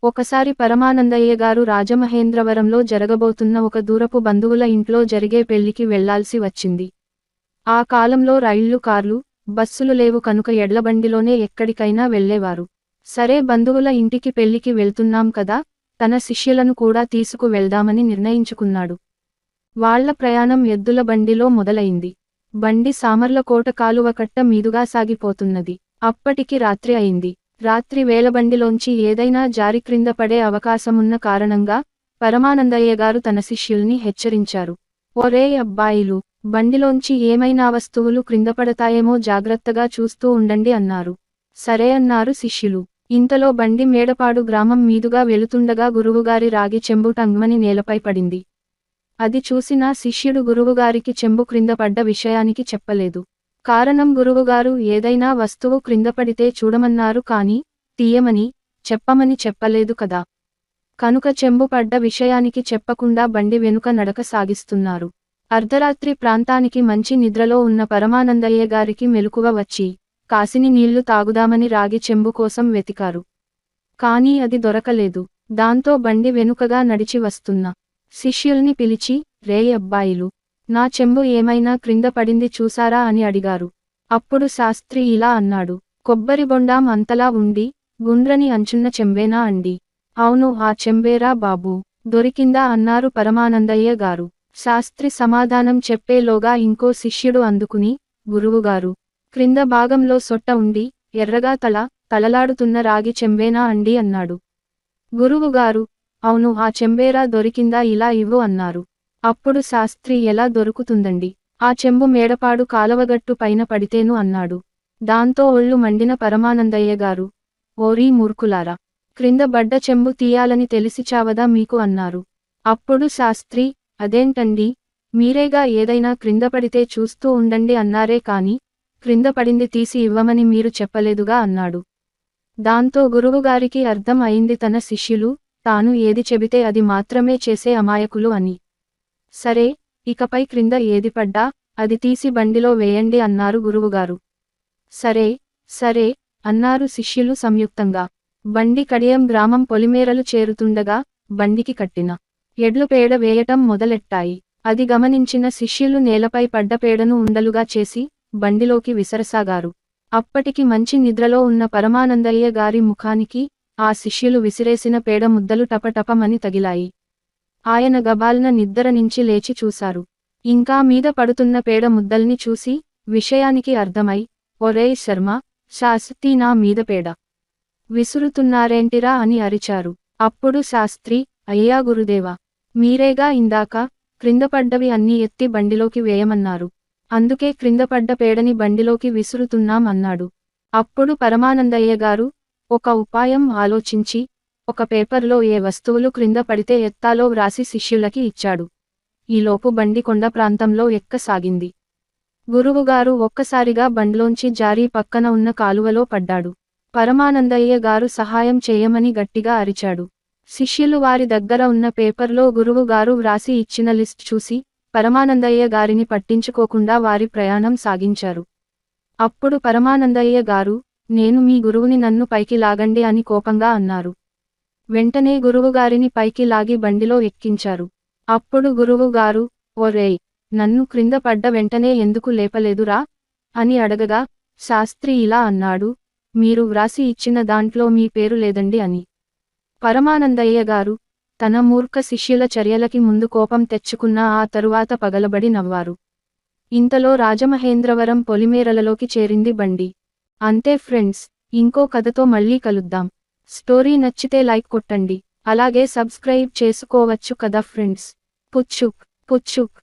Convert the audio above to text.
ఒకసారి పరమానందయ్య గారు రాజమహేంద్రవరంలో జరగబోతున్న ఒక దూరపు బంధువుల ఇంట్లో జరిగే పెళ్లికి వెళ్లాల్సి వచ్చింది. ఆ కాలంలో రైళ్లు, కార్లు, బస్సులు లేవు కనుక ఎడ్లబండిలోనే ఎక్కడికైనా వెళ్లేవారు. సరే, బంధువుల ఇంటికి పెళ్లికి వెళ్తున్నాం కదా, తన శిష్యులను కూడా తీసుకు వెళ్దామని నిర్ణయించుకున్నాడు. వాళ్ల ప్రయాణం ఎద్దుల బండిలో మొదలైంది. బండి సామర్లకోట కాలువకట్ట మీదుగా సాగిపోతున్నది. అప్పటికి రాత్రి అయింది. రాత్రి వేళ బండిలోంచి ఏదైనా జారి క్రింద పడే అవకాశమున్న కారణంగా పరమానందయ్య గారు తన శిష్యుల్ని హెచ్చరించారు. ఒరేయ్ అబ్బాయిలు, బండిలోంచి ఏమైనా వస్తువులు క్రిందపడతాయేమో జాగ్రత్తగా చూస్తూ ఉండండి అన్నారు. సరే అన్నారు శిష్యులు. ఇంతలో బండి మేడపాడు గ్రామం మీదుగా వెళుతుండగా గురువుగారి రాగి చెంబు టంగ్మని నేలపై పడింది. అది చూసిన శిష్యుడు గురువుగారికి చెంబు క్రింద పడ్డ విషయానికి చెప్పలేదు. కారణం, గురువుగారు ఏదైనా వస్తువు క్రిందపడితే చూడమన్నారు కానీ తీయమని, చెప్పమని చెప్పలేదు కదా. కనుక చెంబు పడ్డ విషయానికి చెప్పకుండా బండి వెనుక నడక సాగిస్తున్నారు. అర్ధరాత్రి ప్రాంతానికి మంచి నిద్రలో ఉన్న పరమానందయ్య గారికి మెలకువ వచ్చి కాసిని నీళ్లు తాగుదామని రాగి చెంబు కోసం వెతికారు. కానీ అది దొరకలేదు. దాంతో బండి వెనుకగా నడిచి వస్తున్న శిష్యుల్ని పిలిచి, రేయ్ అబ్బాయిలు, నా చెంబు ఏమైనా క్రింద పడింది చూసారా అని అడిగారు. అప్పుడు శాస్త్రి ఇలా అన్నాడు. కొబ్బరి బొండాం అంతలా ఉండి గుండ్రని అంచున్న చెంబేనా అండి? అవును, ఆ చెంబేరా బాబూ, దొరికిందా అన్నారు పరమానందయ్య గారు. శాస్త్రి సమాధానం చెప్పేలోగా ఇంకో శిష్యుడు అందుకుని, గురువుగారు, క్రింద భాగంలో సొట్ట ఉండి ఎర్రగా తలలాడుతున్న రాగి చెంబేనా అండి అన్నాడు. గురువుగారు, అవును, ఆ చెంబేరా, దొరికిందా, ఇలా ఇవ్వు అన్నారు. అప్పుడు శాస్త్రి, ఎలా దొరుకుతుందండి? ఆ చెంబు మేడపాడు కాలవగట్టు పైన పడితేను అన్నాడు. దాంతో ఒళ్ళు మండిన పరమానందయ్య గారు, ఓరీ మూర్ఖులారా, క్రింద బడ్డ చెంబు తీయాలని తెలిసి చావదా మీకు అన్నారు. అప్పుడు శాస్త్రి, అదేంటండి, మీరేగా ఏదైనా క్రిందపడితే చూస్తూ ఉండండి అన్నారే కాని క్రింద పడింది తీసి ఇవ్వమని మీరు చెప్పలేదుగా అన్నాడు. దాంతో గురువుగారికి అర్థం అయింది తన శిష్యులు తాను ఏది చెబితే అది మాత్రమే చేసే అమాయకులు అని. సరే, ఇకపై క్రింద ఏది పడ్డా అది తీసి బండిలో వేయండి అన్నారు గురువుగారు. సరే సరే అన్నారు శిష్యులు సంయుక్తంగా. బండి కడియం గ్రామం పొలిమేరలు చేరుతుండగా బండికి కట్టిన ఎడ్లు పేడ వేయటం మొదలెట్టాయి. అది గమనించిన శిష్యులు నేలపై పడ్డ పేడను ఉండలుగా చేసి బండిలోకి విసరసాగారు. అప్పటికి మంచి నిద్రలో ఉన్న పరమానందయ్య గారి ముఖానికి ఆ శిష్యులు విసిరేసిన పేడ ముద్దలు టపటపమని తగిలాయి. ఆయన గబాల్న నిద్ర నుంచి లేచి చూశారు. ఇంకా మీద పడుతున్న పేడ ముద్దల్ని చూసి విషయానికి అర్థమై, ఒరేయ్ శర్మ, శాస్త్రి, నా మీద పేడ విసురుతున్నారేంటిరా అని అరిచారు. అప్పుడు శాస్త్రి, అయ్యా గురుదేవా, మీరేగా ఇందాక క్రిందపడ్డవి అన్నీ ఎత్తి బండిలోకి వేయమన్నారు. అందుకే క్రిందపడ్డ పేడని బండిలోకి విసురుతున్నాం అన్నాడు. అప్పుడు పరమానందయ్య గారు ఒక ఉపాయం ఆలోచించి ఒక పేపర్లో ఏ వస్తువులు క్రింద పడితే ఎత్తాలో వ్రాసి శిష్యులకి ఇచ్చాడు. ఈలోపు బండి కొండ ప్రాంతంలో ఎక్కసాగింది. గురువుగారు ఒక్కసారిగా బండ్లోంచి జారి పక్కన ఉన్న కాలువలో పడ్డాడు. పరమానందయ్య గారు సహాయం చేయమని గట్టిగా అరిచాడు. శిష్యులు వారి దగ్గర ఉన్న పేపర్లో గురువు గారు వ్రాసి ఇచ్చిన లిస్ట్ చూసి పరమానందయ్య గారిని పట్టించుకోకుండా వారి ప్రయాణం సాగించారు. అప్పుడు పరమానందయ్య గారు, నేను మీ గురువుని, నన్ను పైకి లాగండి అని కోపంగా అన్నారు. వెంటనే గురువుగారిని పైకి లాగి బండిలో ఎక్కించారు. అప్పుడు గురువుగారు, ఒరేయ్, నన్ను క్రింద పడ్డ వెంటనే ఎందుకు లేపలేదురా అని అడగగా శాస్త్రి ఇలా అన్నాడు, మీరు వ్రాసి ఇచ్చిన దాంట్లో మీ పేరు లేదండి అని. పరమానందయ్య గారు తన మూర్ఖ శిష్యుల చర్యలకి ముందు కోపం తెచ్చుకున్న ఆ తరువాత పగలబడి నవ్వారు. ఇంతలో రాజమహేంద్రవరం పొలిమేరలలోకి చేరింది బండి. అంతే ఫ్రెండ్స్, ఇంకో కథతో మళ్ళీ కలుద్దాం. స్టోరీ నచ్చితే లైక్ కొట్టండి. అలాగే సబ్స్క్రైబ్ చేసుకోవచ్చు కదా ఫ్రెండ్స్. పుచ్చుక్ పుచ్చుక్.